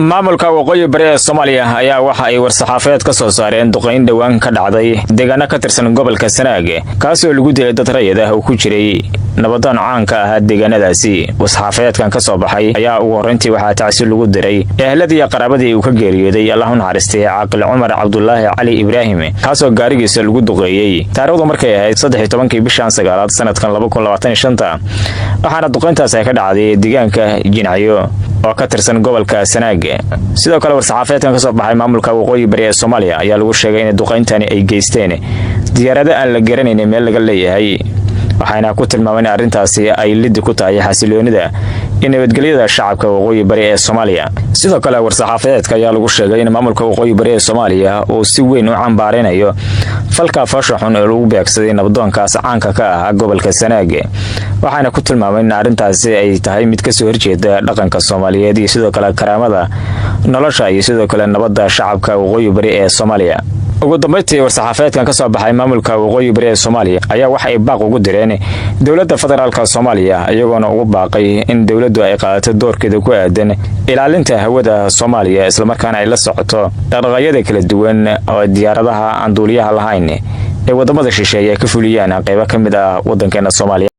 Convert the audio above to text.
maamulka waqooyi bari ee Soomaaliya ayaa waxa ay war-saxaafadeed ka soo saareen duqeyn dhawaan ka dhacday deegaano ka tirsan gobolka Sanaag kaas oo lagu dilay dad rayid ah oo ku jiray nabadaan caanka ah deegaanadaasi. war-saxaafadeedkan ka soo baxay ayaa ugu horreyntii waxaa tacsiil lagu diray eheladii iyo qaraabadii uu ka geeriyooday Allahu naxariistay Caaqil Cumar Cabdullaahi Cali Ibraahim kaas oo gaarigiisa lagu duqeeyay taariikhdu markay ahayd 13 bishan sagaalaad sanadkan 2025 waxaana duqeyntaas ay ka dhacday deegaanka Jinacyo oo ka tirsan gobolka Sanaag. sidoo kale war-saxaafadeedkan ka soo baxay maamulka waqooyi bari ee Soomaaliya ayaa lagu sheegay in duqeyntani ay geysteen diyaarado aan la garanayn meel laga leeyahay waxayna ku tilmaameen arrintaasi ay lid ku tahay xasiloonida in nabadgelyada shacabka waqooyi bari ee Soomaaliya. sidoo kale war-saxaafadeedka ayaa lagu sheegay in maamulka waqooyi bari ee Soomaaliya uu si weyn u cambaareynayo falka faashaxun ee lagu beegsaday nabdoonkaas caanka ka ah gobolka Sanaag waxaana ku tilmaameen in arrintaasi ay tahay mid ka soo horjeeda dhaqanka Soomaaliyeed iyo sidoo kale karaamada nolosha iyo sidoo kale nabadda shacabka waqooyi bari ee Soomaaliya. ugu dambeyntii war-saxaafadeedkan ka soo baxay maamulka waqooyi bari ee Soomaaliya ayaa waxa ay baaq ugu direen dowladda federaalka Soomaaliya iyagoona ugu baaqay in dowladdu ay qaadato doorkeeda ku aadan ilaalinta hawada Soomaaliya isla markaana ay la socoto dhaqdhaqaaqyada kala duwan oo diyaaradaha aan duuliyaha lahayn ee wadamada shisheeye ka fuliyaan qaybo ka mid ah wadankeena Soomaaliya.